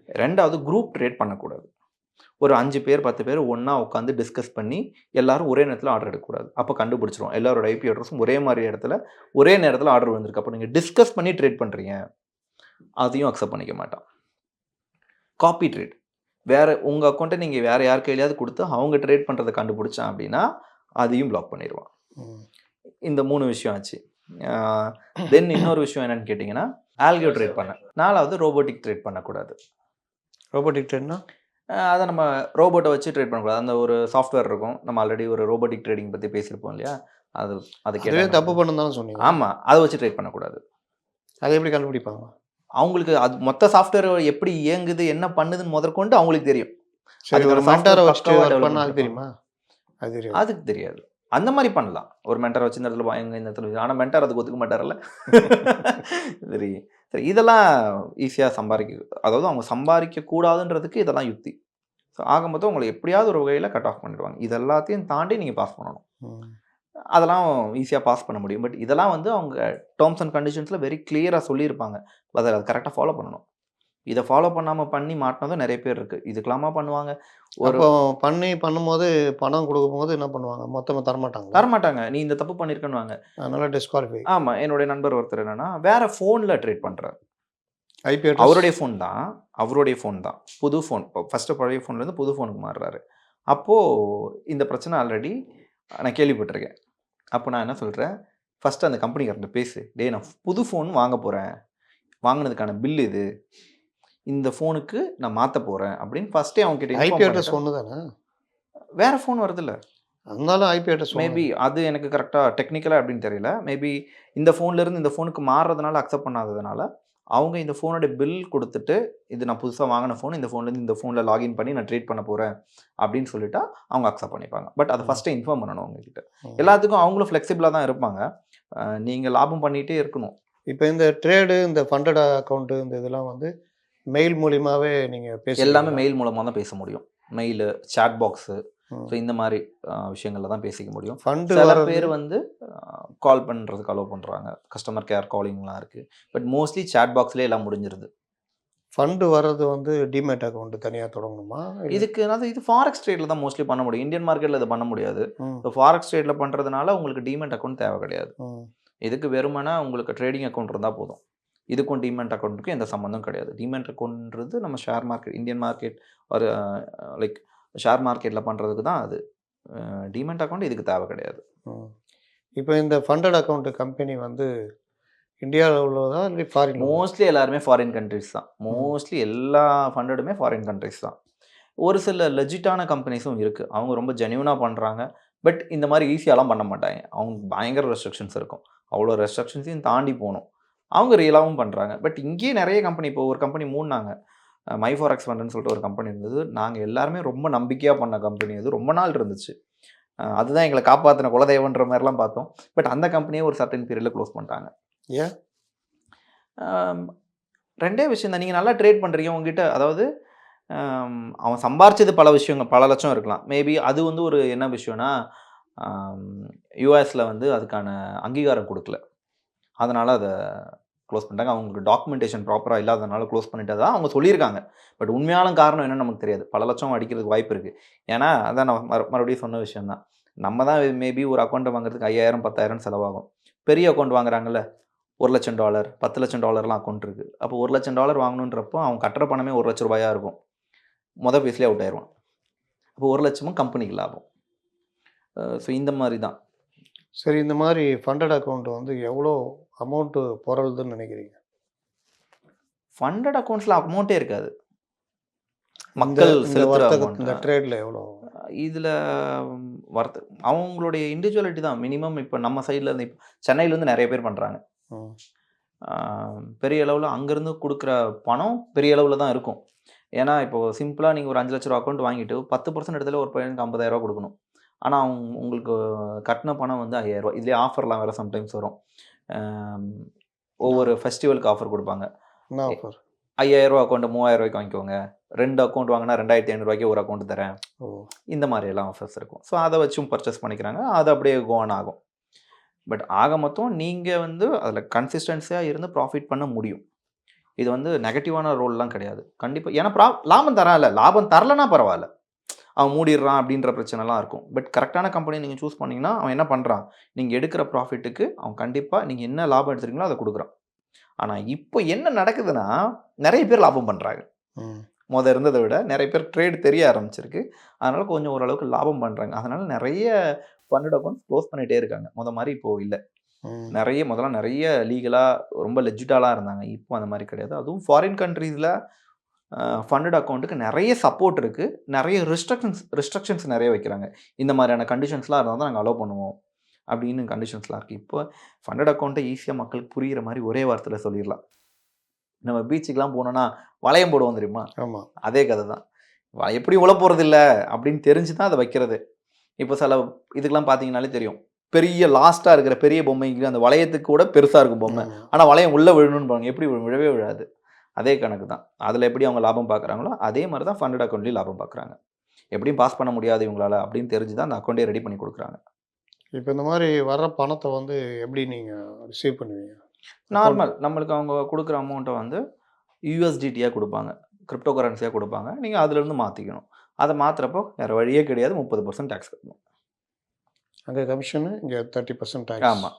Speaker 2: 2வது, குரூப் ட்ரேட் பண்ணக்கூடாது. ஒரு 5 பேர் 10 பேர் ஒன்றா உட்காந்து டிஸ்கஸ் பண்ணி எல்லாரும் ஒரே நேரத்தில் ஆர்டர் எடுக்கக்கூடாது. அப்போ கண்டுபிடிச்சிரும் எல்லாரோட ஐபி அட்ரஸும் ஒரே மாதிரி இடத்துல ஒரே நேரத்தில் ஆர்டர் வந்திருக்கு. அப்போ நீங்கள் டிஸ்கஸ் பண்ணி ட்ரேட் பண்ணுறீங்க, அதையும் அக்செப்ட் பண்ணிக்க மாட்டான். காப்பி ட்ரேட், வேறு உங்கள் அக்கௌண்ட்டை நீங்கள் வேறு யார் கையிலையாவது கொடுத்து அவங்க ட்ரேட் பண்ணுறதை கண்டுபிடிச்சான் அப்படின்னா அதையும் பிளாக் பண்ணிடுவான். இந்த 3 விஷயம் ஆச்சு. தென் இன்னொரு விஷயம் என்னென்னு கேட்டிங்கன்னா, ஆல்கோ ட்ரேட் பண்ண. 4வது, ரோபோட்டிக் ட்ரேட் பண்ணக்கூடாது. ரோபோட்டிக் ட்ரேட்னா அதை நம்ம ரோபோட்டை வச்சு ட்ரேட் பண்ணக்கூடாது. அந்த ஒரு சாஃப்ட்வேர் இருக்கும். நம்ம ஆல்ரெடி ஒரு ரோபோட்டிக் ட்ரேடிங் பற்றி பேசியிருப்போம் இல்லையா, அது கேட்டு தப்பு பண்ணணும் சொன்னீங்க. ஆமாம், அதை வச்சு ட்ரேட் பண்ணக்கூடாது. அதை எப்படி கண்டுபிடிப்பாங்க? அவங்களுக்கு அது மொத்த சாஃப்ட்வேர் எப்படி இயங்குது, என்ன பண்ணுதுன்னு முதற்கொண்டு அவங்களுக்கு தெரியும். அது ஒரு மென்டாரை வச்சு பண்ணால் தெரியுமா? அதுக்கு தெரியாது. அந்த மாதிரி பண்ணலாம். ஒரு மென்டாரை வச்சு இந்த இடத்துல வாங்க, இந்த இடத்துல. ஆனால் மென்டார் அதுக்கு ஒத்துக்க மாட்டார்ல. சரி சரி, இதெல்லாம் ஈஸியாக அதாவது அவங்க சம்பாதிக்கக்கூடாதுன்றதுக்கு இதெல்லாம் யுக்தி. ஸோ ஆக மொத்தம் உங்களை எப்படியாவது ஒரு வகையில் கட் ஆஃப் பண்ணிடுவாங்க. இது எல்லாத்தையும் தாண்டி நீங்கள் பாஸ் பண்ணணும். அதெல்லாம் ஈஸியாக பாஸ் பண்ண முடியும். பட் இதெல்லாம் வந்து அவங்க டேர்ம்ஸ் அண்ட் கண்டிஷன்ஸில் வெரி கிளியராக சொல்லியிருப்பாங்க. அதை கரெக்டாக ஃபாலோ பண்ணணும். இதை ஃபாலோ பண்ணாமல் பண்ணி மாட்டினதும் நிறைய பேர் இருக்குது. இதுக்கெல்லாமா பண்ணுவாங்க. ஒரு
Speaker 3: அப்போ பண்ணும்போது பணம் கொடுக்கும்போது என்ன பண்ணுவாங்க? மொத்தமா தரமாட்டாங்களா?
Speaker 2: தரமாட்டாங்க. நீ இந்த தப்பு பண்ணியிருக்கன்னுவாங்க.
Speaker 3: அதனால டிஸ்குவாலிஃபை.
Speaker 2: ஆமா. என்னுடைய நண்பர் ஒருத்தர் என்னன்னா, வேற ஃபோன்ல ட்ரேட் பண்றாரு.
Speaker 3: IP address.
Speaker 2: அவருடைய ஃபோன் தான். அவருடைய ஃபோன் தான். புது ஃபோன். ஃபர்ஸ்ட்டு பழைய ஃபோன்லேருந்து புது ஃபோனுக்கு மாறுறாரு. அப்போ இந்த பிரச்சனை ஆல்ரெடி நான் கேள்விப்பட்டிருக்கேன். அப்போ நான் என்ன சொல்றேன், ஃபர்ஸ்ட்டு அந்த கம்பெனிக்காரன்ட்ட பேசு. டேய் நான் புது ஃபோன் வாங்க போறேன். வாங்குனதுக்கான பில் இது. இந்த ஃபோனுக்கு நான் மாத்த போறேன் அப்படின்னு ஃபர்ஸ்ட்டே அவங்க கிட்ட
Speaker 3: ஐபி
Speaker 2: இன்ஃபார்ம்
Speaker 3: அட்ரஸ்
Speaker 2: பண்ணிட்டேன்.
Speaker 3: ஒன்று தானே?
Speaker 2: வேற ஃபோன் வருதுல்ல.
Speaker 3: இருந்தாலும் ஐபி அட்ரஸ்
Speaker 2: மேபி அது எனக்கு கரெக்ட்டா டெக்னிக்கலா எப்படின்னு தெரியல. மேபி இந்த ஃபோன்லேருந்து இந்த ஃபோனுக்கு மாறுறதுனால அக்செப்ட் பண்ணாததுனால, அவங்க இந்த ஃபோனோட பில் குடுத்துட்டு, இது நான் புதுசா வாங்குன ஃபோன். இந்த ஃபோன்லேருந்து இந்த ஃபோன்ல லாகின் பண்ணி நான் ட்ரேட் பண்ண போறேன் அப்படின்னு சொல்லிட்டா, அவங்க அக்செப்ட் பண்ணிப்பாங்க. பட் அத ஃபர்ஸ்ட்டே இன்ஃபார்ம் பண்ணணும் அவங்ககிட்ட. எல்லாத்துக்கும் அவங்களும் ஃப்ளெக்சிபிளா தான் இருப்பாங்க. நீங்க லாபம் பண்ணிட்டே இருக்கணும்.
Speaker 3: இப்போ இந்த ட்ரேடு, இந்த ஃபண்டட் அக்கவுண்ட் இந்த இதெல்லாம் வந்து மெயில் மூலியமாவே நீங்க
Speaker 2: எல்லாமே
Speaker 3: பேசுவீங்களா?
Speaker 2: மெயில் மூலமா தான் பேச முடியும். மெயிலு, சாட் பாக்ஸு
Speaker 3: ம்.
Speaker 2: ஸோ இந்த மாரி விஷயங்கள்ல தான் பேசிக்க முடியும்.
Speaker 3: ஃபண்டு
Speaker 2: சில
Speaker 3: வர்றது
Speaker 2: பேர் வந்து கால் பண்றதுக்கு அலோவ் பண்றாங்க. கஸ்டமர் கேர் காலிங்லாம் இருக்கு. பட் மோஸ்ட்லி சாட் பாக்ஸ்லயே எல்லாம் முடிஞ்சிருது.
Speaker 3: ஃபண்டு வர்றது வந்து டிமேட் அக்கவுண்ட் தனியா தொடங்கணுமா? இல்ல.
Speaker 2: இது ஃபாரெக்ஸ் ட்ரேட்ல தான் மோஸ்ட்லி பண்ண முடியும். இந்தியன் மார்க்கெட்ல இத பண்ண முடியாது.
Speaker 3: ம்.
Speaker 2: ஸோ ஃபாரெக்ஸ் ட்ரேட்ல பண்றதுனால உங்களுக்கு டீமேட் அக்கவுண்ட் தேவை கிடையாது.
Speaker 3: ம்.
Speaker 2: இதுக்கு வெறுமனே உங்களுக்கு ட்ரேடிங் அக்கவுண்ட் இருந்தா போதும். இதுக்கும் டீமேட் அக்கவுண்ட்டுக்கும் எந்த சம்மந்தமும் கிடையாது. டீமேட் அக்கவுண்ட்ன்றது நம்ம ஷேர் மார்க்கெட், இந்தியன் மார்க்கெட் ஒரு லைக் ஷேர் மார்க்கெட்ல பண்றதுக்கு தான் அது. டீமேட் அக்கவுண்ட் இதுக்கு தேவை கிடையாது.
Speaker 3: ம். இப்போ இந்த ஃபண்டட் அக்கவுண்ட் கம்பெனி வந்து இந்தியால உள்ளதா? இல்ல ஃபாரின்ல உள்ளதா?
Speaker 2: மோஸ்ட்லி எல்லாருமே ஃபாரின் கண்ட்ரீஸ் தான்.
Speaker 3: ம்.
Speaker 2: மோஸ்ட்லி எல்லா ஃபண்டடுமே ஃபாரின் கண்ட்ரீஸ் தான். ஒரு சில லெஜிட்டான கம்பெனிஸும் இருக்கு. அவங்க ரொம்ப ஜென்யூனா பண்றாங்க. பட் இந்த மாரி ஈஸியாலாம் பண்ண மாட்டாங்க. அவங்களுக்கு பயங்கர ரெஸ்ட்ரிக்ஷன்ஸ் இருக்கும். அவ்வளோ ரெஸ்ட்ரிக்ஷன்ஸையும் தாண்டி போணும். அவங்க ரியலாவும் பண்றாங்க. பட் இங்கேயே நெறைய கம்பெனி இப்போ ஒரு கம்பெனி மூடுனாங்க. மைஃபாரெக்ஸ் ஃபண்டுன்னு சொல்லிட்டு ஒரு கம்பெனி இருந்தது. நாங்க எல்லாருமே ரொம்ப நம்பிக்கையா பண்ண கம்பெனி அது. ரொம்ப நாள் இருந்துச்சு. அதுதான் எங்கள காப்பாத்துன குலதெய்வம்ன்ற மாரிலாம் பார்த்தோம். பட் அந்த கம்பெனியே ஒரு சர்டன் பீரியட்ல க்ளோஸ் பண்ணிட்டாங்க.
Speaker 3: ஏன்?
Speaker 2: ஆம், 2டே விஷயம் தான். நீங்க நல்லா ட்ரேட் பண்றீங்க. உங்ககிட்ட அதாவது அவன் சம்பாரிச்சது பல விஷயங்கள், பல லட்சம் இருக்கலாம். மேபி அது வந்து ஒரு என்ன விஷயம்னா, யுஎஸ்ல வந்து அதுக்கான அங்கீகாரம் குடுக்கல. அதனால அத க்ளோஸ் பண்ணிட்டாங்க. அவங்களுக்கு டாக்குமெண்டேஷன் ப்ராப்பரா இல்லாதனால க்ளோஸ் பண்ணிட்டதா அவங்க சொல்லியிருக்காங்க. பட் உண்மையான காரணம் என்னன்னு நமக்கு தெரியாது. பல லட்சம் அடிக்கிறதுக்கு வாய்ப்பு இருக்கு. ஏன்னா, அதான் நான் மறுபடியும் சொன்ன விஷயம் தான். நம்ம தான் மேபி ஒரு அக்கவுண்ட் வாங்குறதுக்கு 5000, 10,000 செலவாகும். பெரிய அக்கவுண்ட் வாங்குறாங்கல்ல, $1,00,000, $10,00,000லாம் அக்கவுண்ட் இருக்கு. அப்போ $1,00,000 வாங்கணுன்றப்போ அவன் கட்டுற பணமே ரூ. 1,00,000 இருக்கும். மொத ஃபேஸ்லயே அவுட் ஆயிருவான். அப்போ 1,00,000 கம்பெனிக்கு லாபம். ஸோ இந்த மாரி தான்.
Speaker 3: சரி, இந்த மாரி ஃபண்டட் அக்கவுண்ட் வந்து எவ்வளோ அமௌண்ட் பொரளுதுன்னு நினைக்கிறீங்க?
Speaker 2: ஃபண்டட் அக்கவுண்ட்ஸ்ல அமௌண்ட்டே இருக்காது.
Speaker 3: இந்த
Speaker 2: மக்கள்
Speaker 3: இந்த
Speaker 2: செலுத்துற
Speaker 3: வர்த்தக
Speaker 2: அமௌண்ட்.
Speaker 3: இந்த ட்ரேட்ல எவ்வளோ?
Speaker 2: இதுல அவங்களுடைய இண்டிவிஜுவாலிட்டி தான். மினிமம் இப்ப நம்ம சைட்ல இருந்து சென்னையிலேருந்து நெறைய பேர் பண்றாங்க.
Speaker 3: ம்.
Speaker 2: பெரிய அளவுல அங்கருந்து குடுக்குற பணம் பெரிய அளவுல தான் இருக்கும். ஏன்னா, இப்போ சிம்பிளா நீங்க ஒரு ரூ. 5,00,000 அக்கவுண்ட் வாங்கிட்டு 10% இடத்துல ஒரு பையனுக்கு ரூ. 50,000 குடுக்கணும். ஆனா, உங்களுக்கு கட்டுன பணம் வந்து ரூ. 5,000. இதுலயே ஆஃபர்லாம் வேற சம்டைம்ஸ் வரும். அம் ஒவ்வொரு ஃபெஸ்டிவலுக்கு ஆஃபர் குடுப்பாங்க.
Speaker 3: என்ன
Speaker 2: எ
Speaker 3: ஆஃபர்?
Speaker 2: ரூ. 5,000 அக்கவுண்ட் ரூ. 3,000 வாங்கிக்கோங்க. 2 அக்கவுண்ட் வாங்குனா ரூ. 2,500 ஒரு அக்கவுண்ட் தரேன்.
Speaker 3: ஓ!
Speaker 2: இந்த மாரியெல்லாம் ஆஃபர்ஸ் இருக்கும். ஸோ, அத வச்சும் பர்ச்சேஸ் பண்ணிக்கிறாங்க. அது அப்படியே கோ ஆன் ஆகும். பட் ஆக மொத்தம் நீங்க வந்து அதில கன்சிஸ்டன்ஸியா இருந்து ப்ராஃபிட் பண்ண முடியும். இது வந்து நெகட்டிவான ரோல்லாம் கிடையாது. கண்டிப்பா ஏன்னா லாபம் தரான்ல. லாபம் தரலனா பரவால்ல. அவன் மூடிடுறான் அப்படின்ற பிரச்சனைலாம் இருக்கும். பட் கரெக்ட்டான கம்பெனி நீங்க சூஸ் பண்ணீங்கன்னா, அவன் என்ன பண்றான்? நீங்க எடுக்கிற ப்ராஃபிட்டுக்கு அவன் கண்டிப்பா நீங்க என்ன லாபம் எடுத்துறீங்களோ அத குடுக்குறான். ஆனா இப்போ என்ன நடக்குதுன்னா, நெறைய பேர் லாபம் பண்றாங்க.
Speaker 3: ம்.
Speaker 2: மொத இருந்தத விட நெறைய பேர் ட்ரேட் தெரிய ஆரம்பிச்சிருக்கு. அதனால கொஞ்சம் ஓரளவுக்கு லாபம் பண்றாங்க. அதனால நெறைய ஃபண்டட் அக்கவுண்ட்ஸ் க்ளோஸ் பண்ணிட்டே இருக்காங்க. மொத மாரி இப்போ இல்ல.
Speaker 3: ம்.
Speaker 2: முதல்ல நெறைய லீகலா ரொம்ப லெஜிட்டாலாம் இருந்தாங்க. இப்போ அந்த மாரி கிடையாது. அதுவும் ஃபாரின் கண்ட்ரீஸ்ல ஃபண்டட் அக்கவுண்ட்டுக்கு நெறைய சப்போர்ட் இருக்கு. நெறைய ரிஸ்ட்ரிக்ஷன்ஸ் நெறைய வைக்கிறாங்க. இந்த மாரியான கண்டிஷன்ஸ்லாம் இருந்தா தான் நாங்க அலோவ் பண்ணுவோம். அப்படின்னு கண்டிஷன்ஸ்லாம் இருக்கு. இப்போ ஃபண்டட் அக்கவுண்ட்ட ஈஸியா மக்களுக்கு புரியிற மாரி ஒரே வார்த்தையில சொல்லிர்லாம். நம்ம பீச்சுக்குலாம் போனோம்னா, வளையம் போடுவோம் தெரியுமா?
Speaker 3: ஆமா.
Speaker 2: அதே கதை தான். எப்படியும் உழ போறதில்ல அப்படின்னு தெரிஞ்சு தான் அத வைக்கிறது. இப்போ சில இதுக்கெல்லாம் பார்த்தீங்கன்னாலே தெரியும். பெரிய லாஸ்ட்டா இருக்கிற பெரிய பொம்மைக்கு அந்த வளையத்துக்கு கூட பெருசா இருக்கும் பொம்மை.
Speaker 3: ஆமா.
Speaker 2: ஆனா வளையம் உள்ள விழணும்பாங்க. எப்படி விழவே விழாது. அதே கணக்கு தான். அதில எப்படி அவங்க லாபம் பார்க்குறாங்களோ, அதே மாரி தான் ஃபண்டட் அக்கவுண்ட்லயும் லாபம் பார்க்குறாங்க. எப்படியும் பாஸ் பண்ண முடியாது இவங்களால அப்படின்னு தெரிஞ்சு தான் அந்த அக்கவுண்டே ரெடி பண்ணி குடுக்குறாங்க.
Speaker 3: இப்ப இந்த மாரி வர்ற பணத்த வந்து எப்படி நீங்க ரிசீவ் பண்ணுவீங்க? அக்கவுண்ட்.
Speaker 2: நார்மல் நம்மளுக்கு அவங்க குடுக்குற அமௌண்ட்ட வந்து யூஎஸ்டிடியாக கொடுப்பாங்க, கிரிப்டோ கரன்சியாக கொடுப்பாங்க. நீங்கள் அதிலேருந்து மாற்றிக்கணும். அதை மாற்றுறப்போ வேறு வழியே கிடையாது, 30% டேக்ஸ் கட்டணும்.
Speaker 3: அங்கே கமிஷனு, இங்கே 30% டேக்ஸ்.
Speaker 2: ஆமாம்,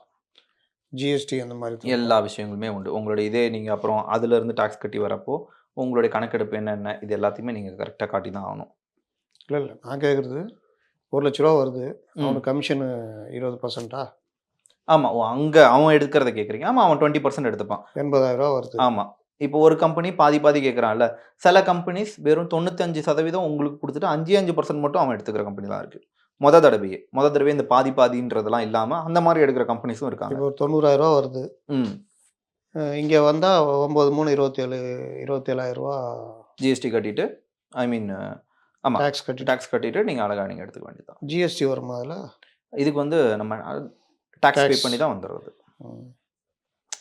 Speaker 3: ஜிஎஸ்டி அந்த மாதிரி
Speaker 2: எல்லா விஷயங்களுமே உண்டு. உங்களுடைய இதே நீங்கள் அப்புறம் அதிலேருந்து டேக்ஸ் கட்டி வரப்போ உங்களுடைய கணக்கெடுப்பு என்னென்ன இது எல்லாத்தையுமே நீங்கள் கரெக்டாக காட்டி தான் ஆகணும்.
Speaker 3: இல்லை இல்லை, நான் கேட்குறது ₹1,00,000 வருது, அவனுக்கு கமிஷனு 20%?
Speaker 2: ஆமாம், ஓ அங்கே அவன் எடுக்கிறத கேட்குறீங்க. ஆமாம், அவன் 20% எடுத்துப்பான்.
Speaker 3: ₹80,000 வருது.
Speaker 2: ஆமாம், இப்போ ஒரு கம்பெனி பாதி பாதி கேட்குறான்ல, சில கம்பெனிஸ் வெறும் 95% உங்களுக்கு கொடுத்துட்டு 5% மட்டும் அவன் எடுத்துக்கிற கம்பெனி தான் இருக்குது. மொத தடவையே இந்த பாதி பாதின்றதெல்லாம் இல்லாமல் அந்த மாதிரி எடுக்கிற கம்பெனிஸும் இருக்காங்க.
Speaker 3: இப்போ ஒரு ₹90,000 வருது. இங்கே வந்தால் 9, 3, 27,000
Speaker 2: ஜிஎஸ்டி கட்டிட்டு, ஐ மீன் ஆமாம்,
Speaker 3: டேக்ஸ்
Speaker 2: கட்டிட்டு நீங்கள் அழகாக நீங்கள் எடுத்துக்க வேண்டியதான்.
Speaker 3: ஜிஎஸ்டி வருமா அதில்?
Speaker 2: இதுக்கு வந்து நம்ம டேக்ஸ் பே பண்ணி தான் வந்துடுறது.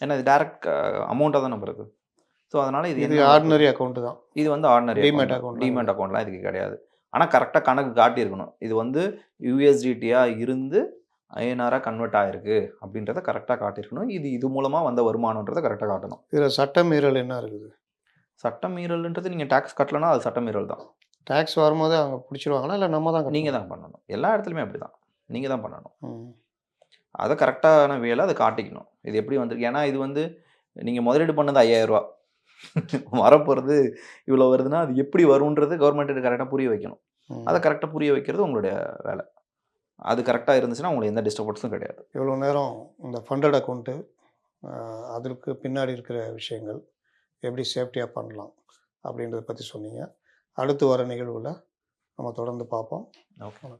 Speaker 2: ஏன்னா இது டைரக்ட் அமௌண்ட்டாக தான் நம்ம இருக்குது. ஸோ அதனால் இது
Speaker 3: ஆர்டினரி அக்கௌண்ட்டு தான்.
Speaker 2: இது வந்து ஆர்டினரி
Speaker 3: டிமேட் அக்கௌண்ட்.
Speaker 2: டிமேட் அக்கௌண்ட்லாம் இதுக்கு கிடையாது. ஆனால் கரெக்டாக கணக்கு காட்டியிருக்கணும். இது வந்து யூஎஸ்டிடியாக இருந்து ஐஎன்ஆராக கன்வெர்ட் ஆகிருக்கு அப்படின்றத கரெக்டாக காட்டியிருக்கணும். இது மூலமாக வந்த வருமானன்றதை கரெக்டாக காட்டணும்.
Speaker 3: இதில் சட்டமீறல் என்ன இருக்குது?
Speaker 2: சட்டமீறல்ன்றது நீங்கள் டேக்ஸ் கட்டலைன்னா அது சட்டமீறல் தான்.
Speaker 3: டேக்ஸ் வரும்போது அவங்க பிடிச்சிருவாங்களா, இல்லை நம்ம தான்?
Speaker 2: நீங்கள் தான் பண்ணணும். எல்லா இடத்துலையுமே அப்படி தான், நீங்கள் தான் பண்ணணும். அதை கரெக்டான வேலை அதை காட்டிக்கணும். இது எப்படி வந்திருக்கு, ஏன்னா இது வந்து நீங்கள் முதலீடு பண்ணது ₹5,000 வரப்போகிறது இவ்வளோ வருதுன்னா அது எப்படி வரும்ன்றது கவர்மெண்ட்டுக்கு கரெக்டாக புரிய வைக்கணும். அதை கரெக்டாக புரிய வைக்கிறது உங்களுடைய வேலை. அது கரெக்டாக இருந்துச்சுன்னா உங்களுக்கு எந்த டிஸ்டர்பன்ஸும் கிடையாது.
Speaker 3: இவ்வளோ நேரம் இந்த ஃபண்டட் அக்கௌண்ட்டு, அதற்கு பின்னாடி இருக்கிற விஷயங்கள் எப்படி சேஃப்டியாக பண்ணலாம் அப்படின்றத பற்றி சொன்னீங்க. அடுத்து வர நிகழ்வில் நம்ம தொடர்ந்து பார்ப்போம்.
Speaker 2: ஓகே.